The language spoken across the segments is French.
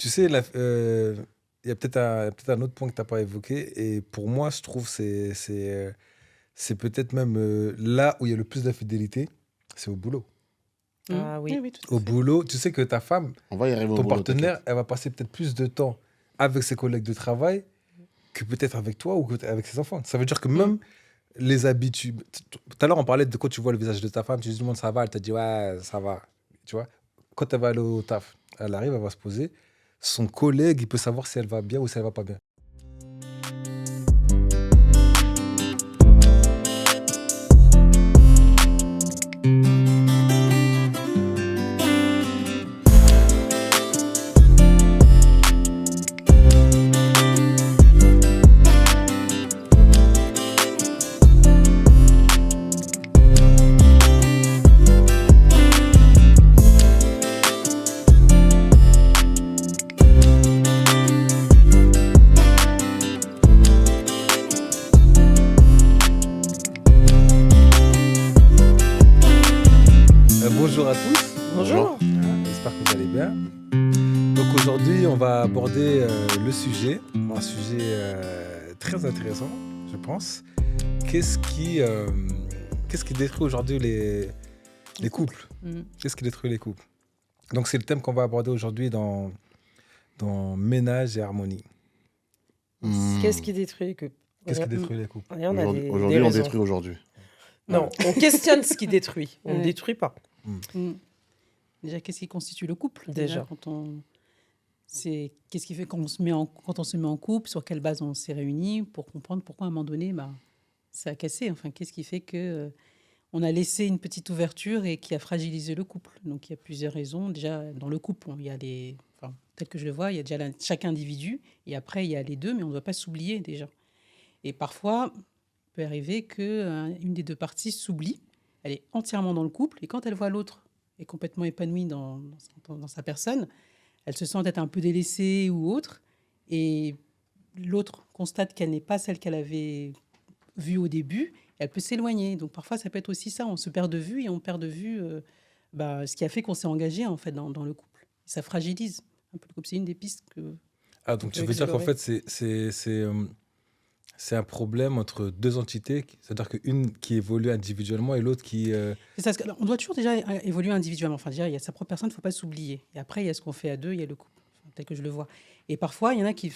Tu sais, il y a peut-être un autre point que tu n'as pas évoqué. Et pour moi, je trouve que c'est peut-être même là où il y a le plus d'infidélité, c'est au boulot. Ah Oui, oui. oui, tout à Au fait. boulot, tu sais que ta femme, On va y arriver au ton boulot, partenaire, t'inquiète. elle va passer peut-être plus de temps avec ses collègues de travail que peut-être avec toi ou avec ses enfants. Ça veut dire que même les habitudes. Tout à l'heure, on parlait de quand tu vois le visage de ta femme, tu dis tout le monde ça va, elle te dit ouais, ça va. Tu vois, quand elle va aller au taf, elle arrive, elle va se poser. Son collègue, il peut savoir si elle va bien ou si elle va pas bien. Bonjour à tous. Bonjour. J'espère que vous allez bien. Donc aujourd'hui, on va aborder le sujet, un sujet très intéressant, je pense. Qu'est-ce qui détruit aujourd'hui les couples? Qu'est-ce qui détruit les couples? Donc c'est le thème qu'on va aborder aujourd'hui dans Ménage et Harmonie. Qu'est-ce qui détruit les couples? Qu'est-ce qui détruit les couples? Et on a des Aujourd'hui, on raisons. détruit aujourd'hui. Non, on questionne ce qui détruit. On ne Ouais. détruit pas. Déjà, qu'est-ce qui constitue le couple? Déjà. Qu'est-ce qui fait quand on se met en couple, sur quelle base on s'est réunis, pour comprendre pourquoi à un moment donné, ça a cassé. Enfin, qu'est-ce qui fait que on a laissé une petite ouverture et qui a fragilisé le couple? Donc, il y a plusieurs raisons. Déjà, dans le couple, il y a tel que je le vois, il y a déjà chaque individu, et après, il y a les deux, mais on ne doit pas s'oublier déjà. Et parfois, il peut arriver qu'une des deux parties s'oublie, elle est entièrement dans le couple, et quand elle voit l'autre est complètement épanouie dans sa personne, elle se sent peut-être un peu délaissée ou autre, et l'autre constate qu'elle n'est pas celle qu'elle avait vue au début, elle peut s'éloigner. Donc parfois, ça peut être aussi ça, on se perd de vue, et on perd de vue ce qui a fait qu'on s'est engagé en fait dans le couple. Et ça fragilise un peu le couple. C'est une des pistes que... Ah, donc tu peut veux dire qu'en explorer. fait, c'est un problème entre deux entités, c'est-à-dire qu'une qui évolue individuellement et l'autre qui... C'est ça, alors, on doit toujours déjà évoluer individuellement. Enfin, déjà, il y a sa propre personne, il ne faut pas s'oublier. Et après, il y a ce qu'on fait à deux, il y a le couple, tel que je le vois. Et parfois, il y en a qui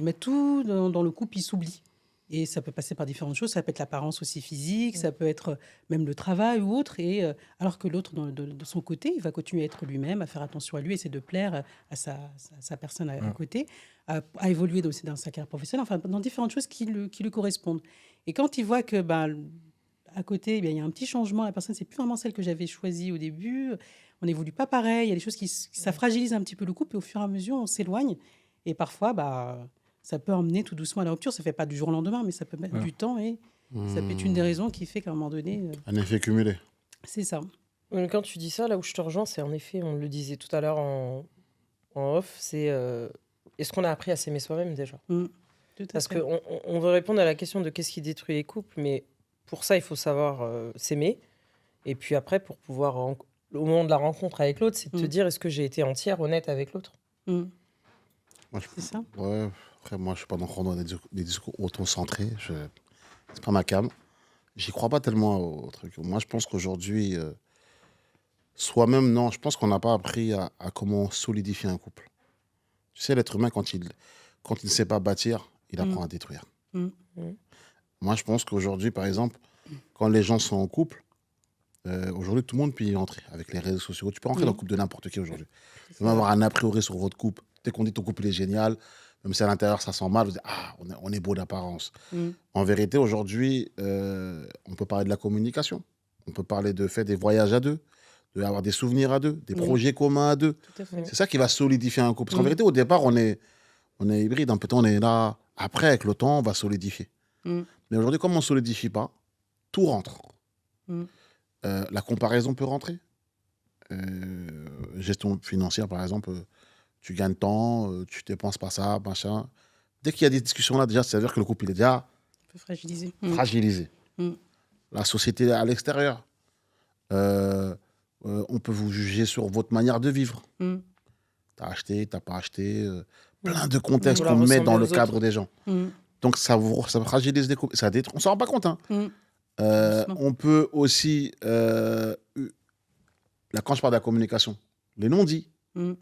mettent tout dans le couple, ils s'oublient. Et ça peut passer par différentes choses. Ça peut être l'apparence aussi physique, ça peut être même le travail ou autre. Et alors que l'autre, de son côté, il va continuer à être lui-même, à faire attention à lui, essayer de plaire à sa personne à côté, à évoluer dans sa carrière professionnelle, enfin, dans différentes choses qui lui correspondent. Et quand il voit que à côté, il y a un petit changement, la personne, c'est plus vraiment celle que j'avais choisie au début, on n'évolue pas pareil, il y a des choses ça fragilise un petit peu le couple, et au fur et à mesure, on s'éloigne. Et parfois, ça peut emmener tout doucement à la rupture. Ça ne fait pas du jour au lendemain, mais ça peut mettre du temps, et ça peut être une des raisons qui fait qu'à un moment donné, Un effet cumulé. c'est ça. Quand tu dis ça, là où je te rejoins, c'est en effet, on le disait tout à l'heure en off, c'est est-ce qu'on a appris à s'aimer soi-même déjà? Tout à Parce fait. qu'on veut répondre à la question de qu'est-ce qui détruit les couples, mais pour ça, il faut savoir s'aimer. Et puis après, pour pouvoir, au moment de la rencontre avec l'autre, c'est de te dire est-ce que j'ai été entière, honnête avec l'autre? Moi, C'est ça. Ouais, après, moi, je suis pas dans des discours auto-centrés. C'est pas ma came. J'y crois pas tellement au truc. Moi, je pense qu'aujourd'hui, soi-même, non, je pense qu'on n'a pas appris à comment solidifier un couple. Tu sais, l'être humain, quand il ne sait pas bâtir, il apprend à détruire. Moi, je pense qu'aujourd'hui, par exemple, quand les gens sont en couple, aujourd'hui, tout le monde peut y entrer avec les réseaux sociaux. Tu peux rentrer dans le couple de n'importe qui aujourd'hui. Tu peux avoir un a priori sur votre couple. Dès qu'on dit ton couple est génial, même si à l'intérieur ça sent mal, vous dites ah, on est beau d'apparence. En vérité, aujourd'hui, on peut parler de la communication. On peut parler de faire des voyages à deux, d'avoir des souvenirs à deux, des projets communs à deux. Tout à fait. C'est ça qui va solidifier un couple. Parce qu'en vérité, au départ, on est hybride. Un peu de temps, on est là. Après, avec le temps, on va solidifier. Mais aujourd'hui, comme on ne solidifie pas, tout rentre. La comparaison peut rentrer. Gestion financière, par exemple, tu gagnes temps, tu dépenses pas ça, machin. Dès qu'il y a des discussions là, déjà, c'est-à-dire que le couple il est déjà Un peu fragilisé. fragilisé. La société à l'extérieur, on peut vous juger sur votre manière de vivre. T'as acheté, t'as pas acheté. Plein de contextes Vouloir qu'on met dans ressembler le aux cadre autres. des gens. Mm. Donc, ça fragilise des couples. Ça détruit. On s'en rend pas compte. Hein. Mm. Doucement. On peut aussi. Là, quand je parle de la communication, les non-dits. Mm.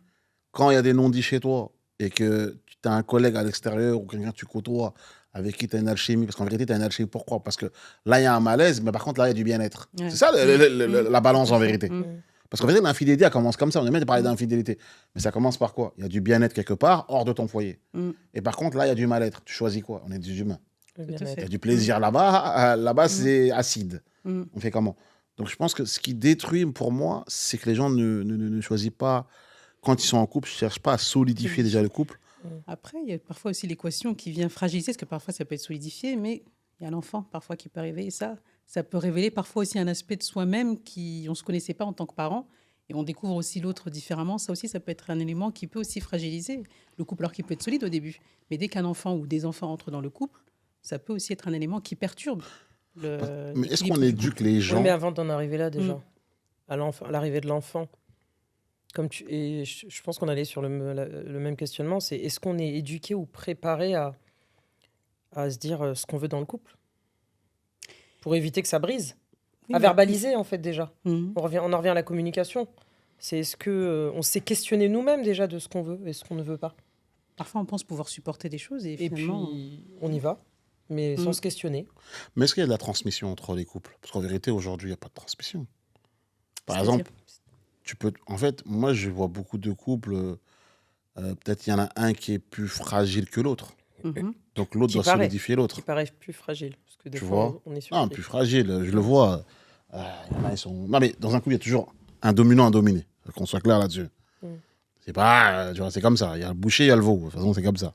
Quand il y a des non-dits chez toi et que tu as un collègue à l'extérieur ou quelqu'un que tu côtoies avec qui tu as une alchimie, parce qu'en vérité, tu as une alchimie, pourquoi? Parce que là, il y a un malaise, mais par contre, là, il y a du bien-être. Ouais. C'est ça la balance en vérité. Mm. Parce qu'en vérité, l'infidélité, elle commence comme ça. On aime bien parler d'infidélité. Mais ça commence par quoi? Il y a du bien-être quelque part, hors de ton foyer. Mm. Et par contre, là, il y a du mal-être. Tu choisis quoi? On est des humains. Le Tout à bien-être. Il y a fait. du plaisir là-bas. Là-bas, c'est acide. Mm. On fait comment? Donc, je pense que ce qui détruit pour moi, c'est que les gens ne choisissent pas, quand ils sont en couple, ne cherchent pas à solidifier déjà le couple. Après, il y a parfois aussi l'équation qui vient fragiliser, parce que parfois ça peut être solidifié, mais il y a l'enfant parfois qui peut arriver. Et ça peut révéler parfois aussi un aspect de soi-même qui on ne se connaissait pas en tant que parent. Et on découvre aussi l'autre différemment. Ça aussi, ça peut être un élément qui peut aussi fragiliser le couple, alors qu'il peut être solide au début. Mais dès qu'un enfant ou des enfants entrent dans le couple, ça peut aussi être un élément qui perturbe Mais est-ce l'équilibre qu'on du éduque couple. les Oui, gens? mais avant d'en arriver là, déjà, Mm. à l'arrivée de l'enfant, et je pense qu'on allait sur le même questionnement, c'est est-ce qu'on est éduqué ou préparé à se dire ce qu'on veut dans le couple pour éviter que ça brise, Oui, à mais- verbaliser en fait déjà. Mhm. On en revient à la communication. C'est est-ce que on s'est questionné nous-mêmes déjà de ce qu'on veut et ce qu'on ne veut pas. Parfois, on pense pouvoir supporter des choses et Et puis finalement... on y va, mais sans Mm. se questionner. Mais est-ce qu'il y a de la transmission entre les couples? Parce qu'en vérité, aujourd'hui, il n'y a pas de transmission. Par C'est-à-dire exemple, en fait, moi, je vois beaucoup de couples, peut-être il y en a un qui est plus fragile que l'autre. Mhm. Donc l'autre Qui doit paraît. solidifier l'autre. Qui paraît plus fragile. Parce que des Tu fois, vois on est Non, surpris. plus fragile, je le vois. Il y en a, ils sont... Non, mais dans un couple, il y a toujours un dominant, un dominé. Qu'on soit clair là-dessus. Mm. C'est pas... tu vois, c'est comme ça. Il y a le boucher, il y a le veau. De toute façon, c'est comme ça.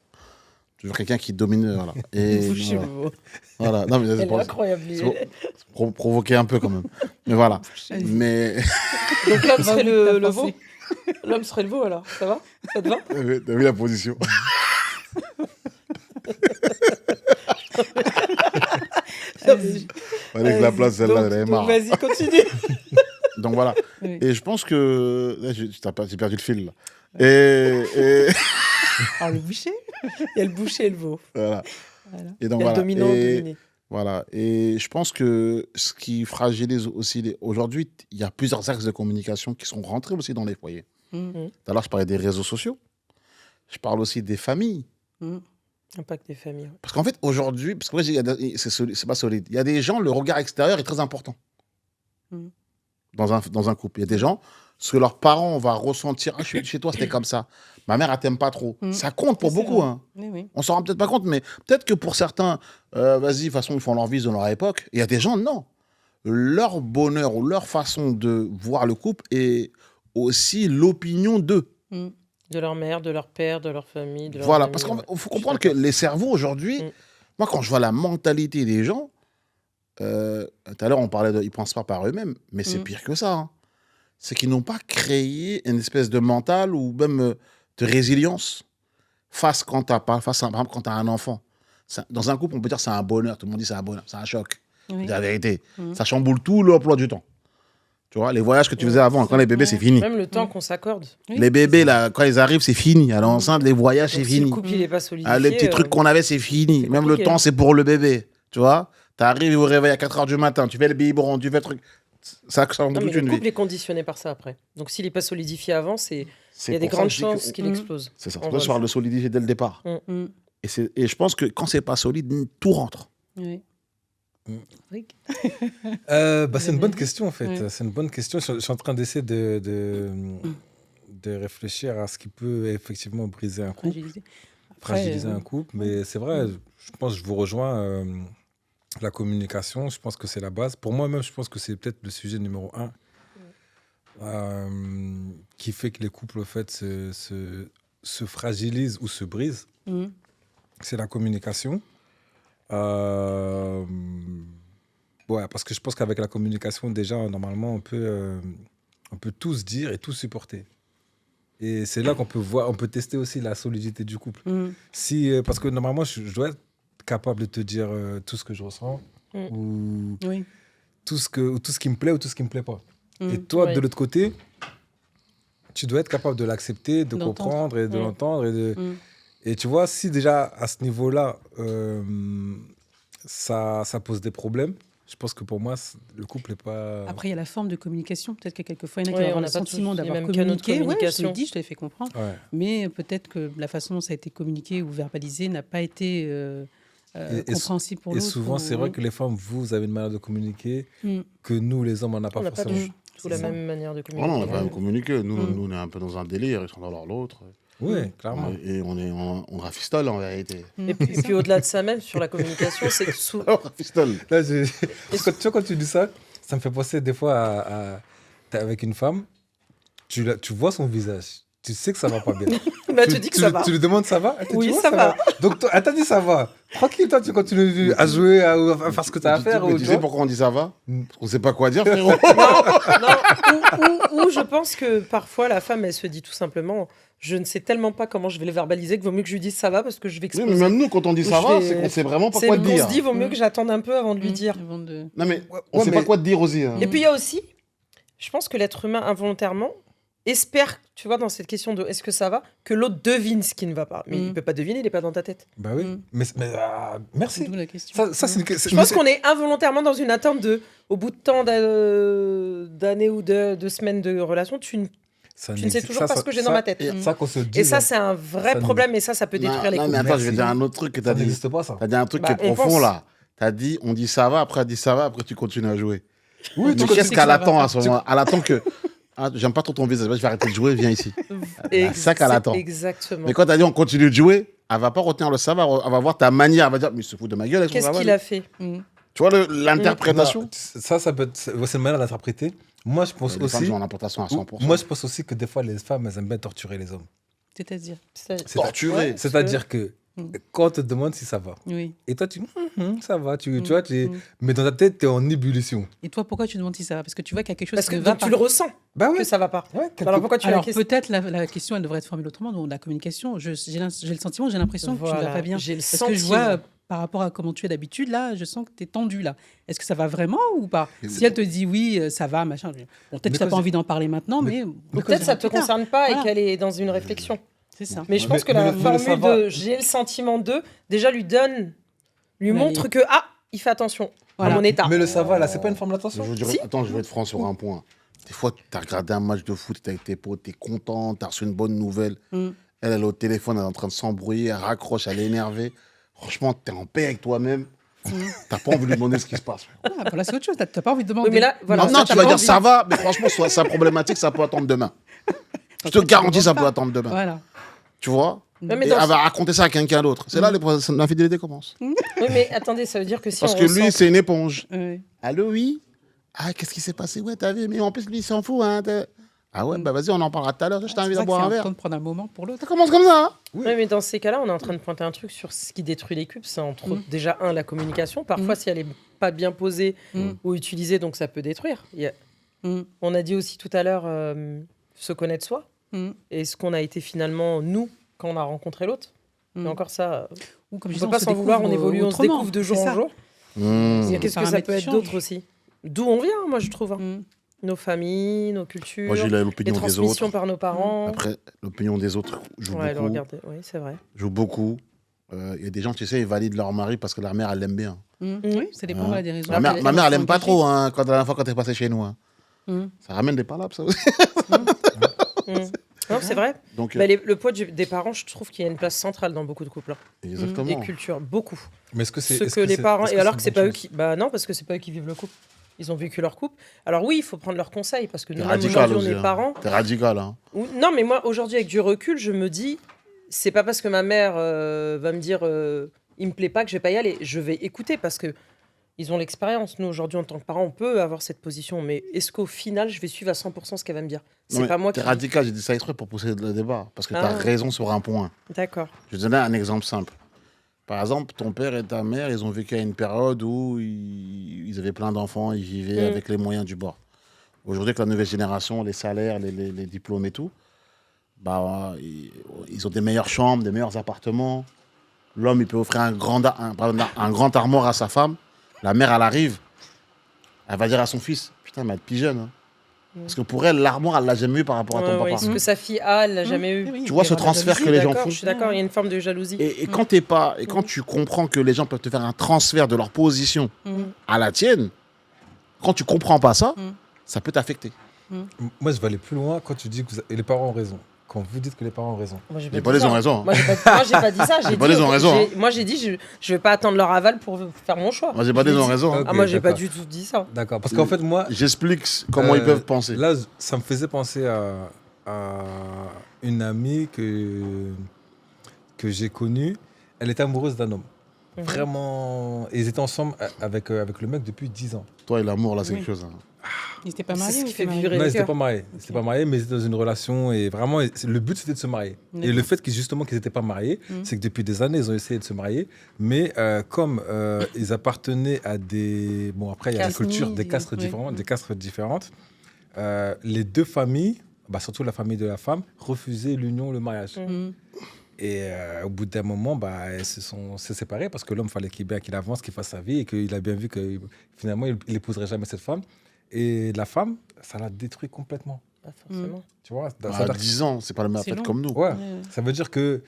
Toujours quelqu'un qui domine. Voilà. Et, Boucher voilà. le veau. Voilà. Non, mais Elle c'est est pour- incroyable. c'est pour provoquer un peu quand même. Mais voilà. Allez. Mais... Donc l'homme Va serait où t'as le veau. pensé. L'homme serait le veau alors. Ça va? Ça te va? T'as vu la position? Vas-y. Fallait que la place, celle-là, Donc- elle avait donc marre. Vas-y, continue. Donc voilà. Oui. Et je pense que... Là, j'ai perdu le fil, là. Et Alors, le boucher. Il y a le boucher et le veau. voilà. Voilà. Et donc Il y a voilà. le dominant et le Et, dominé. voilà. Et je pense que ce qui fragilise aussi... Aujourd'hui, il y a plusieurs axes de communication qui sont rentrés aussi dans les foyers. Mhm. Tout à l'heure, je parlais des réseaux sociaux. Je parle aussi des familles. Mhm. Impact des familles. Parce qu'en fait, aujourd'hui, parce que moi, c'est pas solide. Il y a des gens, le regard extérieur est très important. Mhm. Dans un couple. Il y a des gens, ce que leurs parents vont ressentir. Ah, je suis chez toi, c'était comme ça. Ma mère, elle t'aime pas trop. Mhm. Ça compte pour C'est beaucoup. vrai. Hein. Oui, oui. On s'en rend peut-être pas compte, mais peut-être que pour certains, vas-y, de toute façon, ils font leur vie dans leur époque. Il y a des gens, non. Leur bonheur ou leur façon de voir le couple est aussi l'opinion d'eux. Mhm. De leur mère, de leur père, de leur famille. De leurs Voilà, amis, parce qu'il ouais. faut Je suis comprendre que d'accord. les cerveaux aujourd'hui, Mm. moi, quand je vois la mentalité des gens, tout à l'heure, on parlait de. Ils pensent pas par eux-mêmes, mais c'est Mm. pire que ça. Hein. C'est qu'ils n'ont pas créé une espèce de mental ou même de résilience face par exemple, quand tu as un enfant. Dans un couple, on peut dire que c'est un bonheur. Tout le monde dit c'est un bonheur, c'est un choc. Oui. C'est la vérité. Mm. Ça chamboule tout l'emploi du temps. Tu vois, les voyages que tu faisais avant, quand les bébés, Ouais. c'est fini. Même le temps Mm. qu'on s'accorde. Oui. Les bébés, là, quand ils arrivent, c'est fini. À l'enceinte, les voyages, c'est Donc, si le fini. couple il est pas solidifié. Ah, les petits trucs qu'on avait, c'est fini. c'est Même le compliqué. temps, c'est pour le bébé. Tu vois, tu arrives, il vous réveille à 4h du matin, tu fais le biberon, tu fais le truc. Ça change Non, mais toute le une couple vie. est conditionné par ça après. Donc s'il n'est pas solidifié avant, il C'est y a des pour ça grandes que je dis que- chances qu'il Mm. explose. C'est ça. On C'est pour ça que je voit parle de solidifier dès le départ. Mhm. Et je pense que quand c'est pas solide, tout rentre. Oui. Mm. Rick. C'est une bonne question en fait. Ouais. C'est une bonne question. Je suis en train d'essayer de réfléchir à ce qui peut effectivement briser un couple, Fragiliser. Après, fragiliser un couple. Mais c'est vrai, je pense que je vous rejoins. La communication, je pense que c'est la base. Pour moi-même, je pense que c'est peut-être le sujet numéro 1 qui fait que les couples en fait, se fragilisent ou se brisent. Mhm. C'est la communication. Ouais, parce que je pense qu'avec la communication, déjà, normalement, on peut tout se dire et tout supporter. Et c'est là qu'on peut voir, on peut tester aussi la solidité du couple. Mhm. Parce que normalement, je dois être capable de te dire tout ce que je ressens ou Oui. tout ce qui me plaît ou tout ce qui me plaît pas. Mhm. Et toi, Ouais. de l'autre côté, tu dois être capable de l'accepter, de D'entendre. comprendre et de Mm. l'entendre. Mm. Et tu vois, si déjà à ce niveau-là, ça pose des problèmes, je pense que pour moi, le couple n'est pas. Après, il y a la forme de communication. Peut-être que quelquefois, il y en a Oui, qui vont on avoir n'a le pas tous sentiment les d'avoir mêmes canaux de communiqué. Ouais, je te communication. l'ai dit, je te l'ai fait comprendre. Ouais. Mais peut-être que la façon dont ça a été communiqué ou verbalisé n'a pas été Et compréhensible pour Et l'autre. souvent, c'est vrai ou- que les femmes, vous avez une manière de communiquer Mm. que nous, les hommes, on n'a pas On n'a pas forcément. du tout la C'est ça. même manière de Oh communiquer. non, on n'a pas même communiqué. Nous, Mm. nous, on est un peu dans un délire, ils sont dans leur l'autre. Oui, clairement. Et on rafistole en vérité. Mm. Et puis au-delà de ça même, sur la communication, c'est que On rafistole. Là, tu vois, quand tu dis ça, ça me fait penser des fois t'es avec une femme, tu vois son visage, tu sais que ça va pas bien. bah, tu dis que ça va. Tu lui demandes ça va? Elle te Oui, dit, ouais, ça va. Donc, elle t'a dit ça va. Tranquille, toi, tu continues à jouer, à faire ce que tu as à faire. Mais ou tu tu sais vois. pourquoi on dit ça va Mm. Parce qu'on sait pas quoi dire, frérot. Ou je pense que parfois la femme, elle se dit tout simplement, je ne sais tellement pas comment je vais le verbaliser que vaut mieux que je lui dise ça va parce que je vais Oui, exploser. mais même nous, quand on dit ça Je va, vais- c'est qu'on sait vraiment pas C'est quoi te qu'on dire. se dit, vaut mieux Mm. que j'attende un peu avant de lui dire. Avant de- Non, mais on Ouais, sait mais- pas quoi te dire aussi. hein. Et puis il y a aussi, je pense que l'être humain involontairement espère, tu vois, dans cette question de est-ce que ça va, que l'autre devine ce qui ne va pas. Mais il peut pas deviner, il n'est pas dans ta tête. Bah oui. Mm. Merci. D'où la question. Ça, c'est une Je pense qu'on est involontairement dans une attente de, au bout de tant d'années ou de semaines de relation, tu ne sais toujours pas ce que j'ai dans ma tête. Ça qu'on se dit. Et ça, là, c'est un vrai ça problème et ça peut détruire les non, couples. mais attends, Merci. je vais dire un autre truc que tu ça as dit. n'existe pas, ça. Tu as dit un truc Bah, qui est on profond pense. là. Tu as dit, on dit ça va, après elle dit ça va, après tu continues à jouer. Oui, Mais tu qu'est-ce sais qu'elle que ça attend va à ce moment? Elle attend que. Ah, j'aime pas trop ton visage, je vais arrêter de jouer, viens ici. C'est ça qu'elle attend. Exactement. Mais quand tu as dit on continue de jouer, elle va pas retenir le ça va, elle va voir ta manière, elle va dire, mais il se fout de ma gueule. avec son Qu'est-ce ça va, qu'il lui. a fait Mm. Tu vois l'interprétation? Non, ça peut être. C'est une manière d'interpréter. Moi, je pense Les femmes aussi. jouent en interprétation à 100%. Moi, je pense aussi que des fois, les femmes, elles aiment bien torturer les hommes. C'est-à-dire. Torturer. Ouais. C'est-à-dire que Mm. quand on te demande si ça va, Oui. et toi, tu dis, ça va, tu Mm. vois, Mm. mais dans ta tête, tu es en ébullition. Et toi, pourquoi tu demandes si ça va? Parce que tu vois qu'il y a quelque chose Parce qui que ne va donc, pas. tu le ressens Bah que ça va pas. Ouais, Alors pourquoi tu as la Alors question peut-être la question elle devrait être formulée autrement. Donc la communication, j'ai le sentiment, j'ai l'impression que tu ne vas pas bien. J'ai le Parce sentiment. que je vois par rapport à comment tu es d'habitude, là, je sens que tu es tendu là. Est-ce que ça va vraiment ou pas? Si elle te dit oui, ça va, machin. Bon, peut-être que tu n'as pas envie d'en parler maintenant, mais. Ou peut-être ça te concerne pas Voilà. et qu'elle est dans une réflexion. C'est ça. Mais je pense que Mais la le formule ça va- de j'ai le sentiment de déjà lui Mais montre que il fait attention Voilà. à mon état. Mais le ça va, là, c'est pas une forme d'attention. Attends, je vais être franc sur un point. Des fois, tu as regardé un match de foot, tu avec tes potes, tu es content, tu as reçu une bonne nouvelle. Mm. Elle est au téléphone, elle est en train de s'embrouiller, elle raccroche, elle est énervée. Franchement, tu es en paix avec toi-même. T'as pas envie de lui demander ce qui se passe. Ah, voilà, c'est autre chose. T'as pas envie de demander. Oui, mais là, voilà, non, ça, tu t'as vas pas dire envie. ça va, mais franchement, soit sa problématique, ça peut attendre demain. Je te garantis, ça peut attendre demain. Voilà. Tu vois? Ouais, mais Et dans- elle va raconter ça à quelqu'un d'autre. C'est là que l'infidélité commence. Oui, mais attendez, ça veut dire que si Parce on que lui, ressent- c'est une éponge. Ouais. Allô, oui? Ah, qu'est-ce qui s'est passé? Ouais, t'as vu, mais en plus, lui, il s'en fout. Hein, ah ouais, bah vas-y, on en parlera tout à l'heure. Je C'est t'invite ça à que boire c'est un verre. important de prendre un moment pour l'autre. Ça commence comme ça. Hein? Oui, mais dans ces cas-là, on est en train de pointer un truc sur ce qui détruit les couples. C'est entre autres, déjà, la communication. Parfois, si elle est pas bien posée ou utilisée, donc ça peut détruire. On a dit aussi tout à l'heure se connaître soi. Et ce qu'on a été finalement, nous, quand on a rencontré l'autre. Et encore ça, Ou comme je on disais, peut pas se s'en vouloir, on découvre évolue, on se autrement. découvre de jour C'est en ça. jour. Il y a Qu'est-ce des que ça paramètres peut qui être changent. d'autre aussi? D'où on vient, moi, je trouve. Nos familles, nos cultures, Moi, j'ai les l'opinion des transmissions autres. par nos parents. Après, l'opinion des autres joue Ouais, le beaucoup. regarder, oui, c'est vrai. Joue beaucoup. Il y a des gens, tu sais, ils valident leur mari parce que leur mère, elle l'aime bien. Oui, ça dépend voilà, des raisons. Ma mère, elle aime pas trop hein, quand la dernière fois quand t'es passé chez nous. Hein. Mm. Ça ramène des palabres, ça aussi. Non, c'est vrai. Donc, Bah, le poids des parents, je trouve qu'il y a une place centrale dans beaucoup de couples. Hein. exactement. Des cultures, beaucoup. Mais est-ce que c'est. Ce est-ce que les c'est- parents. est-ce Et alors que une c'est bonne pas eux chose qui. Bah non, parce que c'est pas eux qui vivent le couple. Ils ont vécu leur couple. Alors oui, il faut prendre leurs conseils parce que T'es nous-mêmes radical aujourd'hui, on aussi. est Hein. parents. T'es radical. Hein. Non, mais moi aujourd'hui, avec du recul, je me dis, c'est pas parce que ma mère va me dire, il me plaît pas que je vais pas y aller. Je vais écouter parce que ils ont l'expérience. Nous aujourd'hui, en tant que parents, on peut avoir cette position, mais est-ce qu'au final, je vais suivre à 100% ce qu'elle va me dire? Non, C'est mais pas moi T'es qui. radical, j'ai dit ça exprès pour pousser le débat. Parce que t'as Ah. raison sur un point. D'accord. Je vais te donner un exemple simple. Par exemple, ton père et ta mère, ils ont vécu à une période où ils avaient plein d'enfants, ils vivaient avec les moyens du bord. Aujourd'hui, avec la nouvelle génération, les salaires, les diplômes et tout, bah, ils ont des meilleures chambres, des meilleurs appartements. L'homme, il peut offrir un grand armoire à sa femme. La mère, elle arrive, elle va dire à son fils, putain, mais elle est plus jeune. Hein. Parce que pour elle, l'armoire, elle l'a jamais eu par rapport à ton Ouais, papa. ce que sa fille a, elle l'a jamais eu. Oui, Tu vois il y ce aura de la transfert que jalousie. les gens D'accord, font. je suis d'accord, il y a une forme de jalousie. Et quand t'es pas, et quand tu comprends que les gens peuvent te faire un transfert de leur position à la tienne, quand tu comprends pas ça, ça peut t'affecter. Moi, je vais aller plus loin quand tu dis que les parents ont raison. Quand vous dites que les parents ont raison. Moi, j'ai Les pas pas dit les ont ça. raison. Moi, j'ai pas dit ça. Les Polonais ont raison, Moi, j'ai dit, je vais pas attendre leur aval pour faire mon choix. Moi, j'ai pas Je l'ai des ont dit. raison. Ok. Ah, moi, j'ai pas d'accord. du tout dit ça. D'accord. Parce qu'en fait, moi, J'explique comment ils peuvent penser. là, ça me faisait penser à une amie que j'ai connue. Elle était amoureuse d'un homme. Vraiment. Et ils étaient ensemble avec le mec depuis 10 ans. Toi et l'amour, là, c'est Oui. quelque chose. Hein. Ils n'étaient pas C'est mariés ce ou qui étaient fait mariés vibrer Non, le ils n'étaient cœur. pas mariés. Ils n'étaient pas mariés, mais ils étaient dans une relation. Et vraiment, le but, c'était de se marier. Et D'accord. le fait justement qu'ils n'étaient pas mariés, c'est que depuis des années, ils ont essayé de se marier. Mais comme ils appartenaient à des. Bon, après, il y a des Castes cultures, des ni- castes ouais. différentes. Des castes différentes. Les deux familles, surtout la famille de la femme, refusaient l'union, le mariage. Mm. Et au bout d'un moment, elles se sont séparés parce que l'homme fallait qu'il avance, qu'il fasse sa vie et qu'il a bien vu que finalement, il n'épouserait jamais cette femme. Et la femme, ça l'a détruit complètement. Pas forcément. Tu vois, À 10 ans, c'est pas la même C'est fête long. comme nous. Ouais, Ouais. ça veut dire que.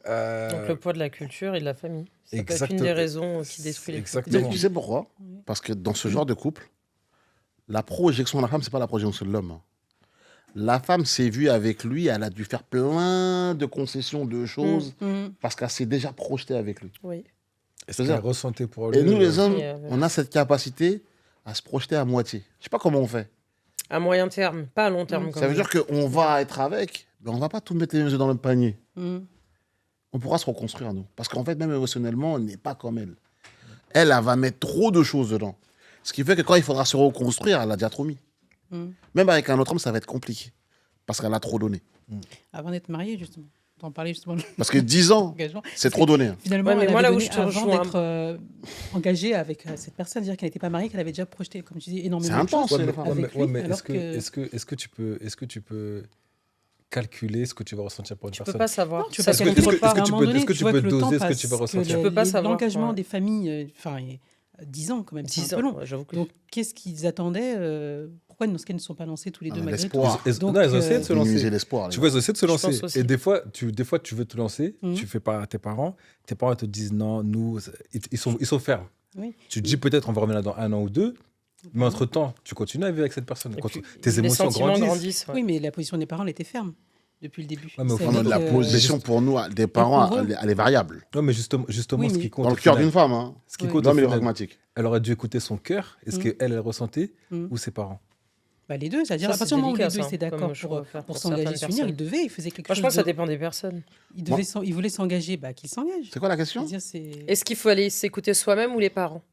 Donc, le poids de la culture et de la famille. Ça peut être une Exactement. des raisons qui détruit les Exactement. Mais tu sais pourquoi? Parce que dans ce genre de couple, la projection de la femme, c'est pas la projection de l'homme. Hein. La femme s'est vue avec lui, elle a dû faire plein de concessions, de choses, parce qu'elle s'est déjà projetée avec lui. Oui. Est-ce qu'elle ressentait pour lui Et nous, les hommes, Oui, on a cette capacité à se projeter à moitié. Je sais pas comment on fait. À moyen terme, pas à long terme. Ça veut dire qu'on va être avec, mais on va pas tout mettre les yeux dans le même panier. Mm. On pourra se reconstruire, nous. Parce qu'en fait, même émotionnellement, on n'est pas comme elle. Elle va mettre trop de choses dedans. Ce qui fait que quand il faudra se reconstruire, elle a déjà trop mis. Même avec un autre homme, ça va être compliqué. Parce qu'elle a trop donné. Avant d'être mariée, justement. T'en parlais justement de Parce que 10 ans, l'engagement. c'est trop donné. Hein. Finalement, Ouais, mais elle moi, avait là où donné je te avant rejoins- d'être engagée avec cette personne, c'est-à-dire qu'elle n'était pas mariée, qu'elle avait déjà projeté, comme tu dis, énormément C'est de choses intense, les avec femmes. lui, mais alors est-ce que tu peux calculer ce que tu vas ressentir pour une Tu peux personne pas savoir. Non, tu Ça peux se pas contrôle calculer. pas. À un moment donné, est-ce que tu vois peux que le temps doser ce que passe, tu vas que ressentir Tu peux pas savoir, l'engagement ouais. des familles, 10 ans quand même, c'est 10 un peu ans. long. Ouais, j'avoue que. Donc, qu'est-ce qu'ils attendaient Pourquoi est-ce qu'elles ne sont pas lancées tous les deux Ah, malgré tout l'espoir. Donc, Non, ils ont essayé de se Minimiser lancer. l'espoir. Tu vois, ils ont essayé de se Je lancer. pense aussi. Et des fois, tu veux te lancer, Mhm. tu fais pas à tes parents te disent non, nous, ils sont fermes. Oui. Tu te dis peut-être on va revenir dans 1 an ou 2, mais entre-temps, tu continues à vivre avec cette personne. Et Quand puis, tes les émotions sentiments grandissent. ouais. Oui, mais la position des parents, elle était ferme depuis le début. Ouais, mais au Ça fond, veut Non, dire la que- position pour nous, des parents, pour eux- elle est variable. Non, mais justement Oui, ce mais- qui compte. Dans au le cœur final, d'une femme, hein. Ce qui Ouais. compte, au L'homme, il est final, pragmatique. elle aurait dû écouter son cœur. Est-ce Mhm. qu'elle ressentait Mhm. ou ses parents? Bah, les deux, c'est-à dire Ça, à partir du moment où les c'est deux délicat, étaient ça, d'accord comme choix à faire pour pour s'engager, certaines s'unir, personnes. ils devaient, ils faisaient quelque Moi, je chose. pense que ça de- dépend des personnes. Ils voulaient s'engager, bah, qu'ils s'engagent. C'est quoi la question? C'est-à-dire, c'est- Est-ce qu'il faut aller s'écouter soi-même ou les parents?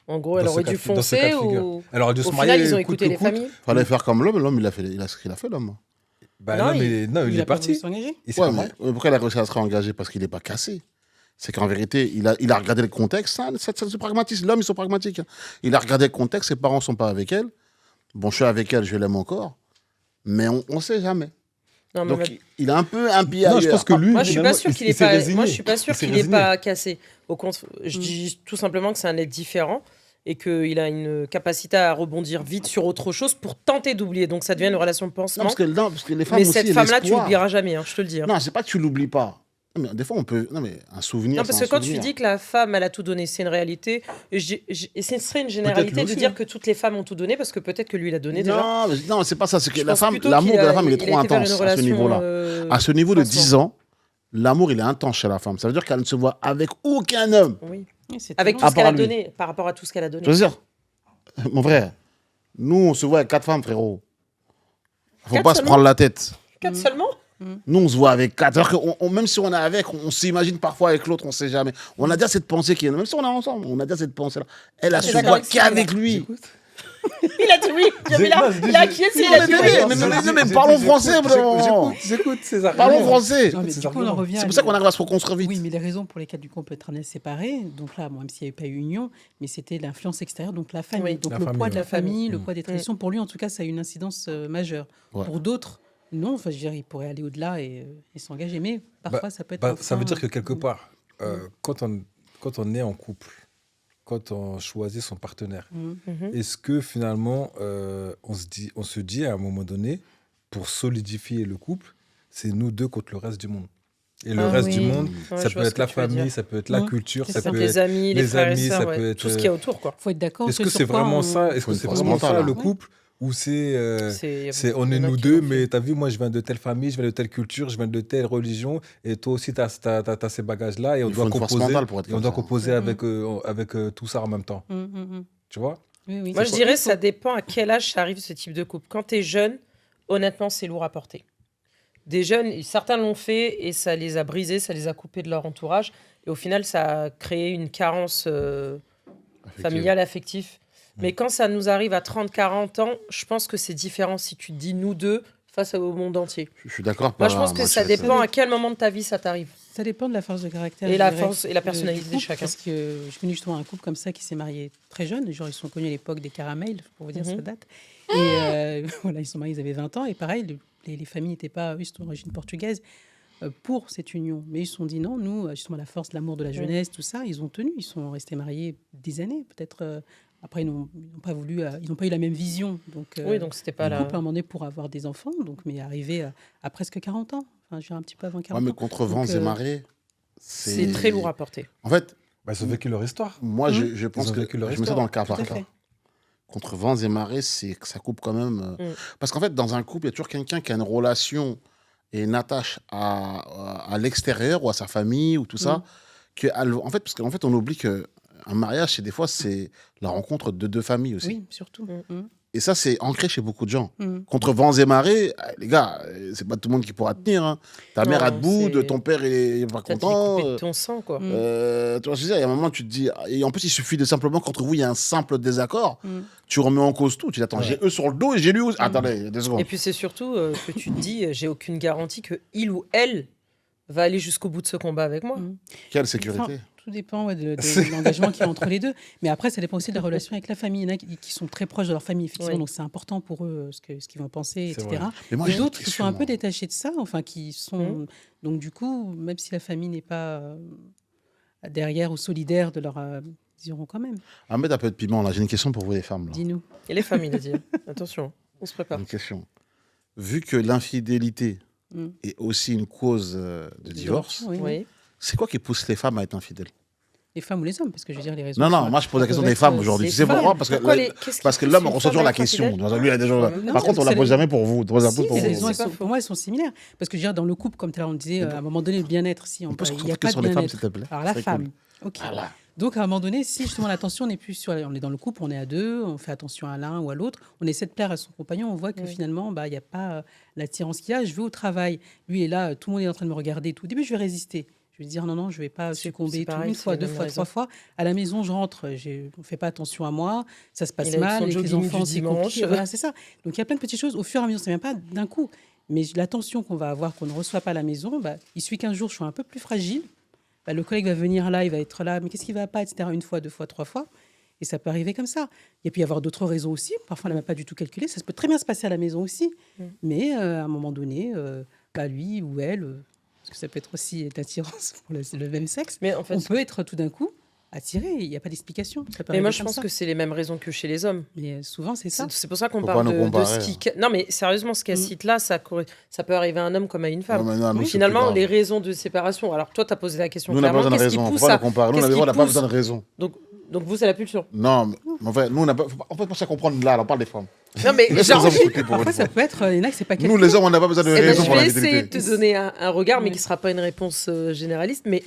En gros, elle Dans ce aurait cas dû de- dans ce cas foncer de figure. ou. Elle aurait dû Au se final, marier. ils ont coûte écouté que les coûte. familles. Fallait faire comme l'homme. L'homme, il a ce qu'il a fait, l'homme. Bah Non, non, mais non, il a est pas voulu parti. s'engager. Il s'est Ouais, pas mais marié. pourquoi il a réussi à se réengager? Parce qu'il n'est pas cassé. C'est qu'en vérité, il a regardé le contexte. C'est ce pragmatisme. L'homme, ils sont pragmatiques. Hein. Il a regardé le contexte. Ses parents ne sont pas avec elle. Bon, je suis avec elle, je l'aime encore. Mais on ne sait jamais. Non, mais Donc, même- il a un peu un pied Non, je ailleurs. pense que lui, Moi, je suis pas finalement, sûr qu'il il est s'est pas. résigné. Moi, je suis pas sûr Il s'est qu'il est résigné. pas cassé. Au contraire, je dis tout simplement que c'est un être différent et qu'il a une capacité à rebondir vite sur autre chose pour tenter d'oublier. Donc, ça devient une relation de Non, pansement. parce que les femmes Mais aussi, cette elles femme-là, tu l'espoir. l'oublieras jamais, hein, je te le dis. hein. Non, c'est pas que tu l'oublies pas. Non, mais des fois, on peut. Non, mais un souvenir. Non, parce c'est que un quand tu souvenir. dis que la femme, elle a tout donné, c'est une réalité. Et ce serait une généralité lui de aussi, dire hein. que toutes les femmes ont tout donné, parce que peut-être que lui, il a donné déjà. Non, mais non, c'est pas ça. C'est que Je la pense femme, plutôt l'amour qu'il de a- la femme, il est il a trop été vers une intense à ce relation, niveau-là. À ce niveau de pansement. 10 ans, l'amour, il est intense chez la femme. Ça veut dire qu'elle ne se voit avec aucun homme. Oui. Oui, c'est Avec long. tout À ce qu'elle part a lui. donné, par rapport à tout ce qu'elle a donné. Je veux dire, mon frère, nous, on se voit avec 4 femmes, frérot. Faut 4 pas se seulement prendre la tête. 4 seulement Nous, on se voit avec 4. Alors que même si on est avec, on s'imagine parfois avec l'autre, on sait jamais. On a déjà cette pensée qui est. Même si on est ensemble, on a déjà cette pensée-là. Elle, elle t'es se d'accord voit avec ça, qu'avec lui. J'écoute. Il a dit oui. Il a acquiescé, il a dit oui. Mais parlons français, bro. J'écoute ces arguments. Parlons français. Non, mais C'est du coup, on en revient. C'est à pour ça les- qu'on arrive à se reconstruire vite. Oui, mais les raisons pour lesquelles du coup on peut être amené à se séparer, donc là, bon, même s'il n'y avait pas eu union, mais c'était l'influence extérieure, donc la famille. Oui. Donc La le famille, poids de la ouais. famille, le Mm. poids des traditions, pour lui en tout cas, ça a une incidence majeure. Ouais. Pour d'autres, non, enfin, je veux dire, il pourrait aller au-delà et s'engager, mais parfois ça peut être. un Ça veut frein. dire que quelque part, quand on est en couple quand on choisit son partenaire. Mhm. Est-ce que finalement, on se dit à un moment donné, pour solidifier le couple, c'est nous deux contre le reste du monde. Et le Ah reste du oui. monde, Ouais, ça je peut vois ce être que la tu veux famille, dire. ça peut être la Mhm. culture, C'est ça ça. peut Les être amis, les les frères et amis, sœurs, ça ouais. peut être. Tout ce qu'il y a autour, quoi. Faut être d'accord. Est-ce ce que sur c'est quoi vraiment on- ça? Est-ce Faut que une c'est force vraiment ça mentale, le hein. couple? Ou Il y a c'est beaucoup- on il y est en a nous qui deux, l'ont mais fait. t'as vu, moi je viens de telle famille, je viens de telle culture, je viens de telle religion, et toi aussi t'as ces bagages-là, et on Il faut doit une force composer, mentale pour être et on comme doit ça. composer Mhm. avec tout ça en même temps. Tu vois? Oui, oui. Moi, je quoi? dirais, Il faut- ça dépend à quel âge ça arrive, ce type de couple. Quand tu es jeune, honnêtement, c'est lourd à porter. Des jeunes, certains l'ont fait et ça les a brisés, ça les a coupés de leur entourage. Et au final, ça a créé une carence familiale, affective. Mais quand ça nous arrive à 30, 40 ans, je pense que c'est différent si tu te dis nous deux face au monde entier. Je suis d'accord. Moi, par je pense que moi, ça je- dépend à quel moment de ta vie ça t'arrive. Ça dépend de la force de caractère. Et je la dirais, force et la du personnalité de couple, chacun. Parce que je connais justement un couple comme ça qui s'est marié très jeune. Genre, ils sont connus à l'époque des caramels, pour vous dire Mhm. ça date. Et voilà, ils sont mariés, ils avaient 20 ans. Et pareil, les familles n'étaient pas, eux, ils sont d'origine portugaise, pour cette union. Mais ils se sont dit non, nous, justement, la force, l'amour de la jeunesse, tout ça, ils ont tenu. Ils sont restés mariés des années, peut-être. Après, ils n'ont pas voulu, ils n'ont pas eu la même vision. Donc, Oui, donc c'était pas le la. couple, à un moment donné, pour avoir des enfants, donc, mais arrivé à presque 40 ans. Enfin, je dirais un petit peu avant 40 Ouais, mais ans. contre vents Donc, et marées, C'est très lourd à porter. En fait, Bah, ils ont vécu leur histoire. moi, je pense ont que vécu leur je mets ça histoire. dans le cas Tout par à cas. fait. Contre vents et marées, c'est que ça coupe quand même. Parce qu'en fait, dans un couple, il y a toujours quelqu'un qui a une relation et une attache à l'extérieur ou à sa famille ou tout ça. En fait, parce qu'en fait, on oublie qu'un mariage, des fois, c'est la rencontre de deux familles aussi. Oui, surtout. Et ça, c'est ancré chez beaucoup de gens. Mm. Contre vents et marées, les gars, c'est pas tout le monde qui pourra tenir. Hein. Ta mère Non, a de bout, c'est- ton père il est pas T'as été content. coupé de ton sang, quoi. Mm. Tu vois, je veux dire, il y a un moment, tu te dis. Et en plus, il suffit de simplement qu'entre vous, il y a un simple désaccord. Mm. Tu remets en cause tout. Tu dis, attends, j'ai eux sur le dos et j'ai lui aussi. Attendez, il y a 2 secondes. Et puis c'est surtout que tu te dis, j'ai aucune garantie que il ou elle va aller jusqu'au bout de ce combat avec moi. Mm. Quelle sécurité. Tout dépend de l'engagement qu'il y a entre les deux. Mais après, ça dépend aussi de la relation avec la famille. Il y en a qui sont très proches de leur famille, effectivement. Oui. Donc, c'est important pour eux ce qu'ils vont penser, C'est etc. vrai. Mais moi, Et j'ai une d'autres qui sont question, un peu moi. détachés de ça, enfin, qui sont. Donc, du coup, même si la famille n'est pas derrière ou solidaire de leur. Ils iront quand même. Ahmed, un peu de piment, là. J'ai une question pour vous, les femmes. Là. Dis-nous. Et les familles, il a dit. Attention, on se prépare. Une question. Vu que l'infidélité Mm. est aussi une cause de divorce, Oui, oui. Oui. c'est quoi qui pousse les femmes à être infidèles? Les femmes ou les hommes, parce que je veux dire, les raisons. Non, non, sont- moi, je pose la elles question peuvent des femmes être, aujourd'hui. Les Tu sais femmes. pourquoi? Parce que Pourquoi qu'est-ce qui parce que pousse l'homme une reçoit femme toujours à la être question. infidèle Lui, il a des gens là. Non, Par contre, on la c'est pose les- jamais pour vous. On la pose Si, pour les vous. raisons, C'est pas pour moi, elles sont similaires. Parce que je veux dire, dans le couple, comme tu l'as on disait, à un moment donné, le bien-être, si On peut se il n'y a concentrer pas de sur les femmes, bien-être. s'il te plaît. Alors, la C'est femme, cool. ok. Voilà. Donc, à un moment donné, si justement l'attention n'est plus sur. On est dans le couple, on est à deux, on fait attention à l'un ou à l'autre, on essaie de plaire à son compagnon, on voit que Oui. finalement, il n'y a pas l'attirance qu'il y a. Je vais au travail, lui est là, tout le monde est en train de me regarder. Tout. Au début, je vais résister. Je vais dire non, non, je ne vais pas C'est succomber. pareil, Une c'est fois, les deux mêmes fois, raisons. 3 fois. À la maison, je rentre, on ne fait pas attention à moi, ça se passe Il a mal, son avec les jogging enfants, du c'est dimanche. compliqué. Voilà, c'est ça. Donc, il y a plein de petites choses. Au fur et à mesure, ça ne vient pas d'un coup. Mais l'attention qu'on va avoir, qu'on ne reçoit pas à la maison, il suffit qu'un jour, je sois un peu plus fragile. Le collègue va venir là, il va être là, mais qu'est-ce qui ne va pas, etc. Une fois, deux fois, 3 fois. Et ça peut arriver comme ça. Il peut y avoir d'autres raisons aussi. Parfois, on n'a même pas du tout calculé. Ça peut très bien se passer à la maison aussi. Mais à un moment donné, lui ou elle, parce que ça peut être aussi d'attirance pour le même sexe, Mais en fait, on peut être tout d'un coup attiré. Il n'y a pas d'explication. Ça peut mais moi, arriver je comme pense ça. que c'est les mêmes raisons que chez les hommes. Mais souvent, c'est ça. C'est pour ça qu'on Faut parle pas nous de comparer, ce qui. Non, mais sérieusement, ce qu'elle cite là, ça peut arriver à un homme comme à une femme. Non, mais non, nous, c'est Finalement, plus grave. les raisons de séparation. Alors, toi, tu as posé la question Nous, on n'a pas clairement. besoin de Qu'est-ce qui raison. Faut pousse pas à. nous comparer. Nous, qu'est-ce on qui n'a pas pousse besoin de raison. Donc vous, c'est la pulsion. Non, mais en fait, nous, on n'a pas. En fait, pour ça comprendre là, on parle des femmes. Non, mais Laisse genre, les hommes s'occuper pour une Parfois, fois. ça peut être. Il y en a que c'est pas Nous, calculé. les hommes, on n'a pas besoin de eh ben, raison je pour la vais essayer de fidélité. te donner un regard, mais Ouais. qui ne sera pas une réponse généraliste. Mais